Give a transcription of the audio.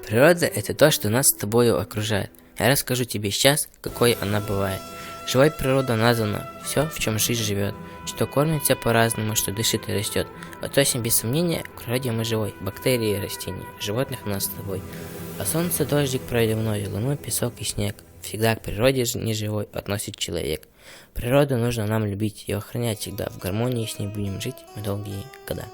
Природа – это то, что нас с тобою окружает. Я расскажу тебе сейчас, какой она бывает. Живой природой названо все, в чем жизнь живет, что кормится по-разному, что дышит и растет. Относим без сомнения, к природе мы живой, бактерии и растения, животных у нас с тобой. А солнце, дождик проливной, луну, песок и снег. Всегда к природе неживой относит человек. Природу нужно нам любить и охранять всегда. В гармонии с ней будем жить мы долгие года.